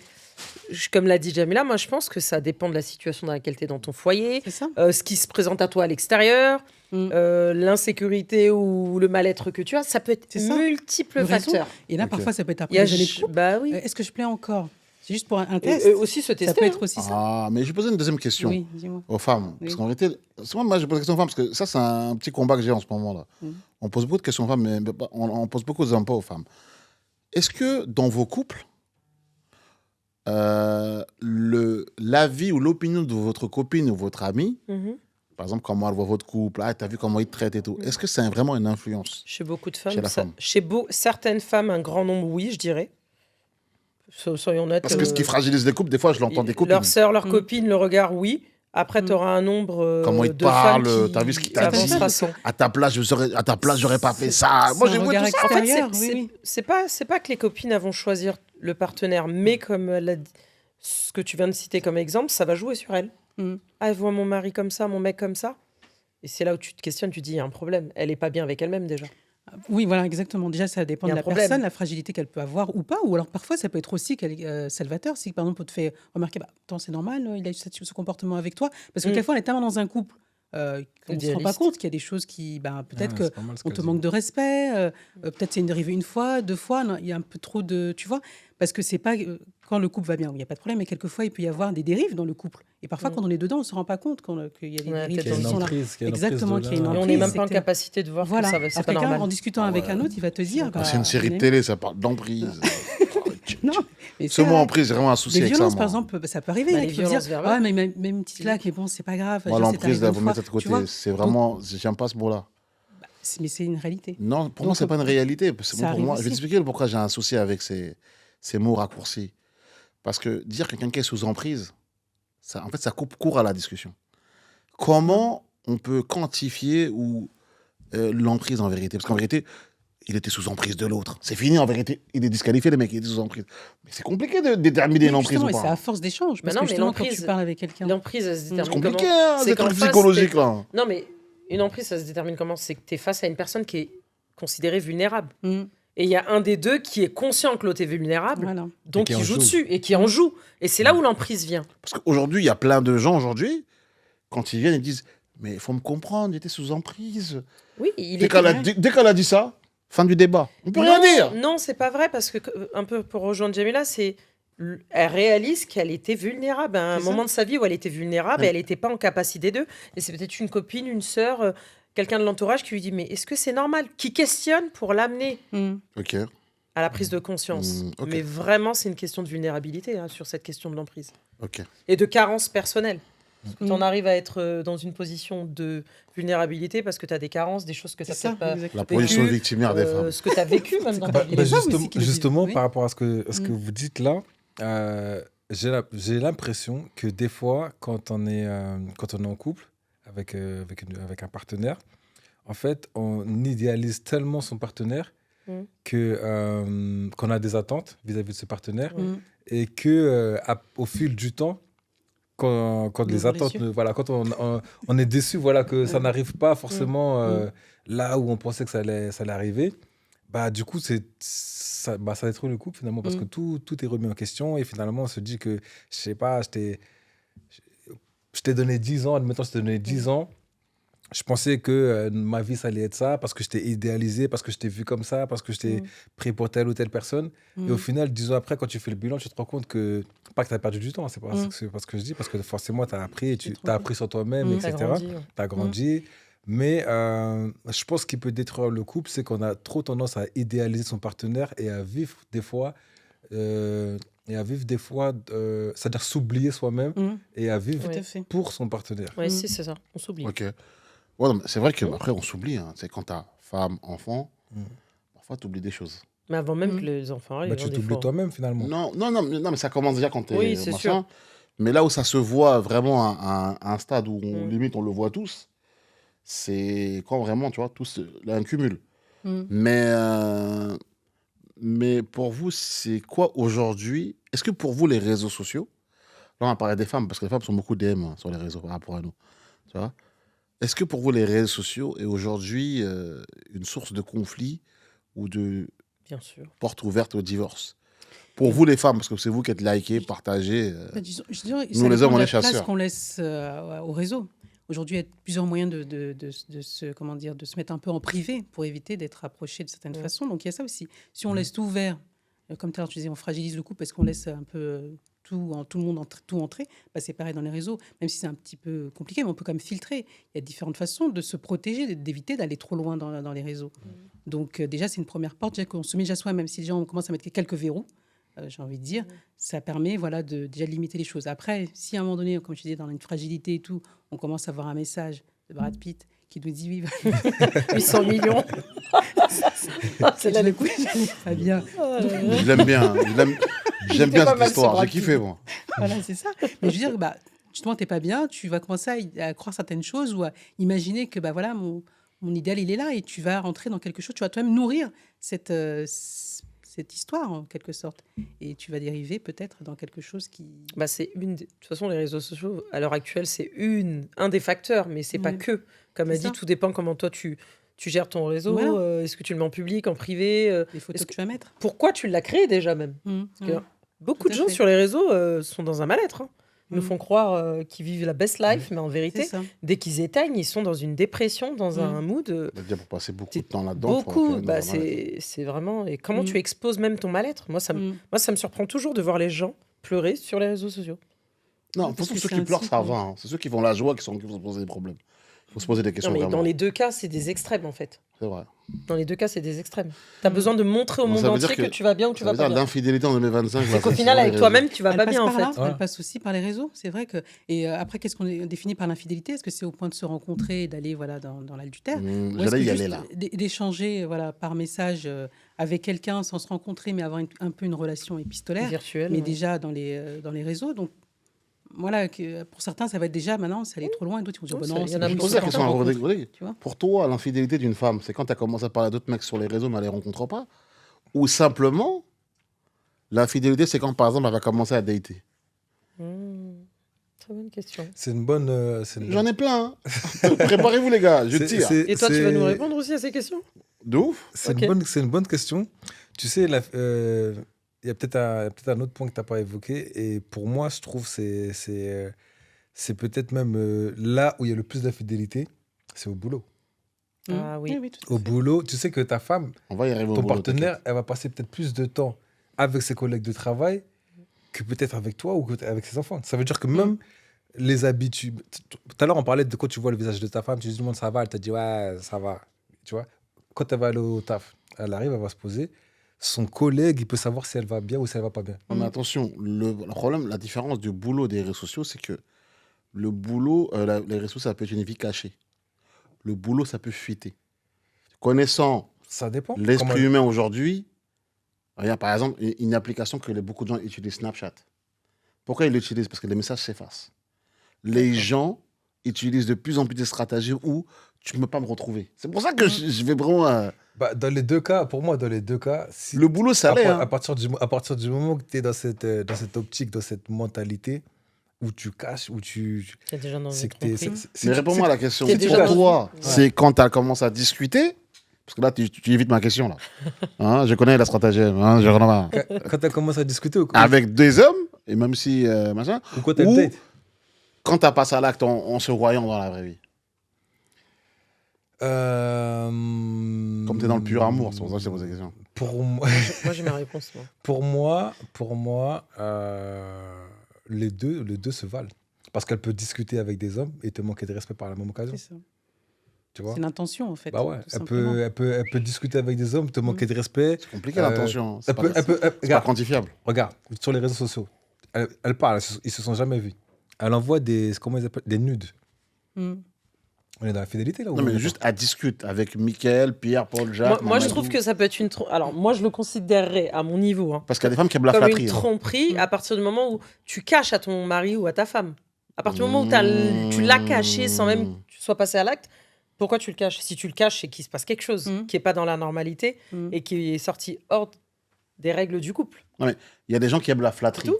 comme l'a dit Jamila, moi, je pense que ça dépend de la situation dans laquelle tu es dans ton foyer, C'est ça. ce qui se présente à toi à l'extérieur, Mm. l'insécurité ou le mal-être que tu as. Ça peut être C'est ça. multiples Le raison. facteurs. Et là, Ok. parfois, ça peut être Il y a après des années de couple. bah oui. Est-ce que je plais encore? C'est juste pour un Et test. aussi se Ça tester. peut hein. être aussi ça. Ah, mais je vais poser une deuxième question Oui, dis-moi. aux femmes. Parce Oui. qu'en réalité, souvent, moi, je pose la question aux femmes, parce que ça, c'est un petit combat que j'ai en ce moment-là. On pose beaucoup de questions aux femmes, mais on pose beaucoup de hommes, pas aux femmes. Est-ce que dans vos couples, l'avis ou l'opinion de votre copine ou votre ami, Mhm. par exemple, comment elle voit votre couple, t'as vu comment il te traite et tout, est-ce que c'est vraiment une influence? Chez beaucoup de femmes, Chez la femme. certaines femmes, un grand nombre, oui, je dirais. Soyons honnêtes. Parce que ce qui fragilise les couples, des fois, je l'entends des copines. Leurs sœurs, leurs Mm. copines, le regard, oui. Après, tu auras un nombre Comment il te de femmes parle, t'as vu ce qu'il t'a dit. avancera sans. À ta place, j'aurais pas fait ça. Moi, C'est j'ai un vu regard tout ça. En fait, extérieur, oui. c'est pas que les copines vont choisir le partenaire, mais comme ce que tu viens de citer comme exemple, ça va jouer sur elles. Mm. Ah, elle voit mon mari comme ça, mon mec comme ça. Et c'est là où tu te questionnes, tu te dis, il y a un problème. Elle est pas bien avec elle-même déjà. Oui, voilà, exactement. Déjà, ça dépend Il y a de un la problème. personne, la fragilité qu'elle peut avoir ou pas. Ou alors, parfois, ça peut être aussi salvateur. Si, par exemple, on te fait remarquer, bah, attends, c'est normal, il a eu ce comportement avec toi. Parce que quelquefois, on est tellement dans un couple qu'on ne se rend pas Idéaliste. compte qu'il y a des choses qui, peut-être Ah, que c'est pas mal ce on qu'elle te dit. manque de respect, peut-être c'est arrivé une fois, 2 fois, non, il y a un peu trop de, tu vois, parce que c'est pas quand le couple va bien, il n'y a pas de problème, mais quelquefois il peut y avoir des dérives dans le couple. Et parfois, quand on est dedans, on ne se rend pas compte qu'il y a des Ouais, dérives peut-être qui Qu'il y a une sont là. emprise, qu'il y a une emprise Exactement, de qu'il y a une là. Et on emprise. n'est même c'est pas en que- capacité de voir Voilà. que c'est Alors, pas quelqu'un, normal. en discutant Ah avec ouais. un autre, il va te dire. C'est une série de télé, ça parle d'emprise. Non, mais Ce c'est mot vrai. emprise, j'ai vraiment un souci Des avec ça. violences, moi. par exemple, ça peut arriver. Bah, il y en a les qui vont violences dire, verbales. ouais, mais même une petite claque, mais bon, c'est pas grave. Moi, juste, c'est l'emprise, arrivé là, une vous fois, mettez de tu côté. vois. C'est vraiment. J'aime pas ce mot-là. Mais c'est une réalité. Non, pour moi, Donc, c'est pas une réalité. Parce que ça pour arrive moi, je vais aussi. t'expliquer pourquoi j'ai un souci avec ces mots raccourcis. Parce que dire que quelqu'un est sous emprise, en fait, ça coupe court à la discussion. Comment on peut quantifier l'emprise en vérité? Parce qu'en vérité, il était sous emprise de l'autre. C'est fini, en vérité. Il est disqualifié, le mec, il était sous emprise. Mais c'est compliqué de déterminer Oui, une emprise justement, ou et c'est pas. à force d'échange. Parce Mais non, que mais justement, quand tu l'emprise- parles avec quelqu'un. L'emprise, elle se C'est détermine compliqué, comment hein, C'est des qu'en trucs face, psychologiques, là. Non, mais une emprise, ça se détermine comment? C'est que tu es face à une personne qui est considérée vulnérable. Mm. Et il y a un des deux qui est conscient que l'autre est vulnérable, Voilà. donc Et qui il en joue joue. dessus et qui en joue. Et c'est là où l'emprise vient. Parce qu'aujourd'hui, il y a plein de gens, aujourd'hui, quand ils viennent, ils disent mais il faut me comprendre, il était sous emprise. Oui, il Dès est. qu'elle a dit ça, fin du débat. On peut rien dire. Non, c'est pas vrai parce que un peu pour rejoindre Jamila, elle réalise qu'elle était vulnérable à un C'est ça. moment de sa vie où elle était vulnérable Oui. et elle n'était pas en capacité d'eux. Et c'est peut-être une copine, une sœur, quelqu'un de l'entourage qui lui dit mais est-ce que c'est normal? Qui questionne pour l'amener Mm. Ok. à la prise de conscience. Ok. Mais vraiment, c'est une question de vulnérabilité sur cette question de l'emprise Ok. et de carence personnelle. Tu Mm. en arrives à être dans une position de vulnérabilité parce que tu as des carences, des choses que tu C'est n'as ça, peut-être pas. exactement. La position vécu, victimaire des femmes. Ce que tu as vécu même dans ta vie. les femmes aussi qui le disent, justement oui. par rapport à ce que Mm. vous dites là, j'ai l'impression que des fois, quand on est en couple avec un partenaire, en fait, on idéalise tellement son partenaire Mm. qu'on a des attentes vis-à-vis de ce partenaire Mm. et que au fil du temps, quand On les ouvre les attentes, yeux. voilà, quand on est déçu, voilà, que ça n'arrive pas forcément là où on pensait que ça allait arriver, bah du coup ça détruit le couple finalement parce que tout est remis en question et finalement on se dit que je sais pas, je t'ai donné 10 ans, admettons je t'ai donné 10 ans. Je pensais que ma vie, ça allait être ça, parce que je t'ai idéalisé, parce que je t'ai vu comme ça, parce que je t'ai pris pour telle ou telle personne. Et au final, 10 ans après, quand tu fais le bilan, tu te rends compte que, pas que tu as perdu du temps, c'est pas ce que je dis, parce que forcément, tu as appris, et tu as appris sur toi-même, T'as etc. grandi, ouais. Tu as grandi. Mais je pense qu'il peut détruire le couple, c'est qu'on a trop tendance à idéaliser son partenaire et à vivre des fois... c'est-à-dire s'oublier soi-même et à vivre Tout à fait. pour son partenaire. Ouais, c'est ça, on s'oublie. Ok. Ouais, non, mais c'est vrai qu'après, on s'oublie. Hein. C'est quand t'as femme, enfant, parfois, t'oublies des choses. Mais avant même que les enfants arrivent. Bah, tu hein, des t'oublies fois. toi-même finalement. Non, mais ça commence déjà quand t'es Oui, c'est sûr. Mais là où ça se voit vraiment à un stade où limite on le voit tous, c'est quand vraiment, tu vois, tous, il y a un cumul. Mais pour vous, c'est quoi aujourd'hui? Est-ce que pour vous, les réseaux sociaux, là on va parler des femmes, parce que les femmes sont beaucoup DM sur les réseaux par rapport à nous, tu vois? Est-ce que pour vous, les réseaux sociaux est aujourd'hui une source de conflit ou de Bien sûr. porte ouverte au divorce? Pour vous, les femmes, parce que c'est vous qui êtes likés, partagés. Disons, je dirais, Nous, ça les dépend hommes, on de est la place chasseurs. qu'on laisse au réseau. Aujourd'hui, il y a plusieurs moyens de se mettre un peu en privé pour éviter d'être approché de certaines façons. Donc, il y a ça aussi. Si on laisse tout ouvert, comme tout à l'heure, tu disais, on fragilise le couple parce qu'on laisse un peu tout le monde tout entrer, bah, c'est pareil dans les réseaux. Même si c'est un petit peu compliqué, mais on peut quand même filtrer. Il y a différentes façons de se protéger, d'éviter d'aller trop loin dans les réseaux. Donc, déjà, c'est une première porte déjà qu'on se met déjà soi-même. Si déjà on commence à mettre quelques verrous, j'ai envie de dire, ça permet de déjà limiter les choses. Après, si à un moment donné, comme je disais, dans une fragilité et tout, on commence à avoir un message de Brad Pitt qui nous dit 800 millions. C'est là le coup. pas bien. Je l'aime bien. J'aime bien pas cette mal, ce histoire. Brad J'ai kiffé, moi. Voilà, c'est ça. Mais je veux dire, justement, tu n'es pas bien, tu vas commencer à croire certaines choses ou à imaginer que bah, voilà, mon idéal, il est là et tu vas rentrer dans quelque chose, tu vas toi-même nourrir cette histoire en quelque sorte. Et tu vas dériver peut-être dans quelque chose qui... Bah, de toute façon, les réseaux sociaux, à l'heure actuelle, c'est un des facteurs, mais c'est pas Ouais. que. Comme C'est elle dit, ça. tout dépend comment toi tu gères ton réseau. Voilà. Est-ce que tu le mets en public, en privé Les photos est-ce que tu vas mettre. Pourquoi tu l'as créé déjà même? Ouais. Beaucoup Tout de à gens fait. sur les réseaux sont dans un mal-être. Ils nous Mm. font croire qu'ils vivent la best life, mais en C'est vérité, ça. dès qu'ils éteignent, ils sont dans une dépression, dans un mood. C'est-à-dire pour passer beaucoup C'est de temps là-dedans. pour Beaucoup. faire Bah, dans un mal-être. c'est vraiment. Et comment Mm. tu exposes même ton mal-être? Moi, ça me surprend toujours de voir les gens pleurer sur les réseaux sociaux. Non, parce pour que ceux c'est qui un pleurent, ça cycle. va. Hein. C'est ceux qui font la joie qui vont se poser des problèmes. Il faut se poser des questions Non, mais vraiment. dans les deux cas, c'est des extrêmes en fait. C'est vrai. Dans les deux cas, c'est des extrêmes. Tu as besoin de montrer au Donc, monde ça veut dire entier que que- tu vas bien ou tu Ça vas veut pas dire bien. l'infidélité en 2025. C'est qu'au final, avec toi-même, tu vas Elle pas passe bien en par là, fait. Ouais. elle passe aussi par les réseaux, c'est vrai que. Et après, qu'est-ce qu'on définit par l'infidélité? Est-ce que c'est au point de se rencontrer et d'aller voilà, dans l'adultère? Ou est-ce J'allais que y aller juste là. d'échanger voilà, par message avec quelqu'un sans se rencontrer, mais avoir un peu une relation épistolaire, Virtuel. mais ouais. déjà dans les réseaux? Donc voilà, pour certains, ça va être déjà maintenant, ça allait trop loin. Et d'autres, ils vont dire, Non, bah il y non, en a c'est Je me beaucoup pose juste la qui question à rencontre, Rodrigue. tu vois. Pour toi, l'infidélité d'une femme, c'est quand tu as commencé à parler à d'autres mecs sur les réseaux, mais elle les rencontre pas? Ou simplement, l'infidélité, c'est quand, par exemple, elle va commencer à dater? Très bonne question. C'est une bonne. J'en ai plein. Hein. Préparez-vous, les gars, je tire. Et toi, tu vas nous répondre aussi à ces questions? De ouf. C'est Ok. une bonne question. Tu sais, il y a peut-être un autre point que tu n'as pas évoqué. Et pour moi, je trouve que c'est peut-être même là où il y a le plus d'infidélité, c'est au boulot. Ah oui. Oui, tout à Au fait. boulot, tu sais que ta femme, On va y arriver au ton boulot, partenaire, elle va passer peut-être plus de temps avec ses collègues de travail que peut-être avec toi ou avec ses enfants. Ça veut dire que même les habitudes. Tout à l'heure, on parlait de quand tu vois le visage de ta femme, tu dis tout le monde ça va, elle te dit ouais, ça va. Tu vois, quand elle va aller au taf, elle arrive, elle va se poser. Son collègue, il peut savoir si elle va bien ou si elle va pas bien. Non, mais attention, le problème, la différence du boulot des réseaux sociaux, c'est que le boulot, les réseaux sociaux, ça peut être une vie cachée. Le boulot, ça peut fuiter. Connaissant Ça dépend. l'esprit humain aujourd'hui, regarde, par exemple, une application que beaucoup de gens utilisent, Snapchat. Pourquoi ils l'utilisent? Parce que les messages s'effacent. Les gens utilisent de plus en plus de stratégies où tu ne peux pas me retrouver. C'est pour ça que je vais vraiment... Bah, dans les deux cas, pour moi, si, Le boulot, ça l'est. à Hein. partir du moment que tu es dans cette optique, dans cette mentalité, où tu caches, où tu. T'es déjà dans C'est une que t'es. tromperie. Mais réponds-moi à la question. T'es déjà Pour dans- toi, Ouais. c'est quand tu as commencé à discuter, parce que là, tu évites ma question. Là. Hein, je connais la stratégie. Hein, je connais pas. Quand tu commencé à discuter ou, Avec des hommes, et même si... machin, ou quand tu ou- date. quand tu as passé à l'acte en se voyant dans la vraie vie. Comme tu es dans le pur amour, c'est pour ça que je te pose la question. Pour moi, Moi, j'ai ma réponse. Moi. pour moi les deux se valent. Parce qu'elle peut discuter avec des hommes et te manquer de respect par la même occasion. C'est ça. Tu vois? C'est l'intention, en fait. Bah ouais, tout elle simplement. peut discuter avec des hommes, te manquer de respect. C'est compliqué Euh, l'intention. C'est Elle pas, peut, elle peut- elle- c'est pas regarde, quantifiable. regarde, sur les réseaux sociaux, elle parle, ils se sont jamais vus. Elle envoie comment ils appellent, des nudes. Mm. On est dans la fidélité là ou Non, on est mais pas juste à discuter avec Mickaël, Pierre, Paul, Jacques. Moi, je Mamadou. trouve que ça peut être une. Alors, moi, je le considérerais à mon niveau. Hein, Parce qu'il y a des femmes qui aiment la comme flatterie. une hein. tromperie à partir du moment où tu caches à ton mari ou à ta femme. À partir du moment où tu l'as caché sans même que tu sois passé à l'acte, pourquoi tu le caches? Si tu le caches, c'est qu'il se passe quelque chose qui n'est pas dans la normalité et qui est sorti hors des règles du couple. Il y a des gens qui aiment la flatterie. Tout.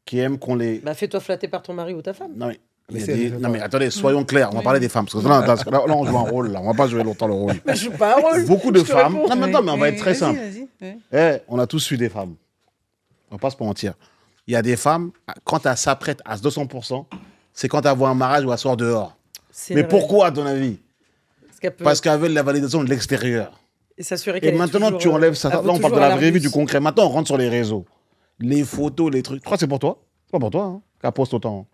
Qui aiment qu'on les... Bah, fais-toi flatter par ton mari ou ta femme. Non, mais... il y a Mais c'est- des- non, mais attendez, soyons clairs, on va parler des femmes. Parce que là, on joue un rôle, là. On va pas jouer longtemps le rôle. Mais je joue pas un rôle. Beaucoup de Je te femmes. réponds. Non, mais attends, mais on va être très Vas-y, simple. vas-y, ouais. On a tous eu des femmes. On va pas se mentir. Il y a des femmes, quand elles s'apprêtent à 200%, c'est quand elles voient un mariage ou elles sortent dehors. C'est Mais vrai. pourquoi, à ton avis? qu'elle peut- Parce qu'elles veulent la validation de l'extérieur. Et s'assurer Et qu'elle est maintenant, toujours, tu enlèves ça. elle Là, vaut on parle de toujours la à vraie vie, l'arbus. du concret. Maintenant, on rentre sur les réseaux. Les photos, les trucs. Tu crois que c'est pour toi? C'est pas pour toi, hein, qu'elle poste autant.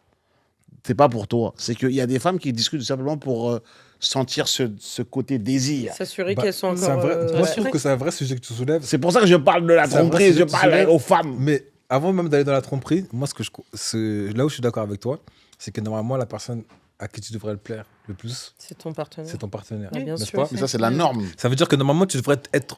C'est pas pour toi. C'est qu'il y a des femmes qui discutent simplement pour sentir ce côté désir. S'assurer Bah, qu'elles sont c'est un encore. vrai- moi, je trouve ouais. que c'est un vrai sujet que tu soulèves. C'est pour ça que je parle de la C'est un vrai tromperie, je sujet que tu parle soulèves. aux femmes. Mais avant même d'aller dans la tromperie, moi, là où je suis d'accord avec toi, c'est que normalement, la personne à qui tu devrais le plaire le plus, C'est ton partenaire. c'est ton partenaire. Ouais, bien n'est-ce sûr. pas? Mais ça, c'est la norme. Ça veut dire que normalement, tu devrais être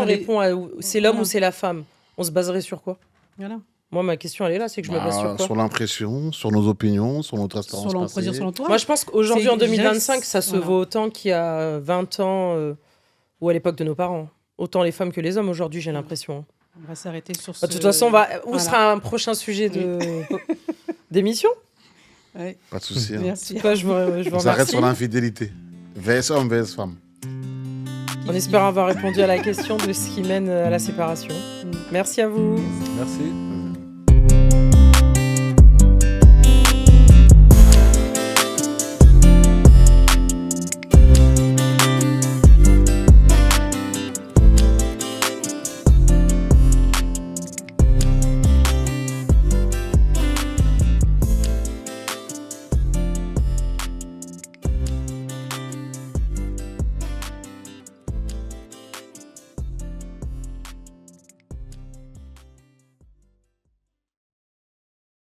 on les- répond à c'est l'homme Voilà. ou c'est la femme, on se baserait sur quoi? Voilà. Moi, ma question, elle est là, c'est que je me base sur quoi? Sur l'impression, sur nos opinions, sur notre expérience Sur l'entourage, passée. sur l'entourage. Moi, je pense qu'aujourd'hui, en Je dirais que 2025, ça se voilà. vaut autant qu'il y a 20 ans ou à l'époque de nos parents. Autant les femmes que les hommes aujourd'hui, j'ai l'impression. On va s'arrêter sur ce. De toute façon, où Voilà. sera un prochain sujet d'émission? Ouais. Pas de souci. Hein. Merci. En tout cas, je vous On s'arrête remercie. sur l'infidélité. VS homme, VS femme. En espérant avoir répondu à la question de ce qui mène à la séparation. Merci à vous. Merci.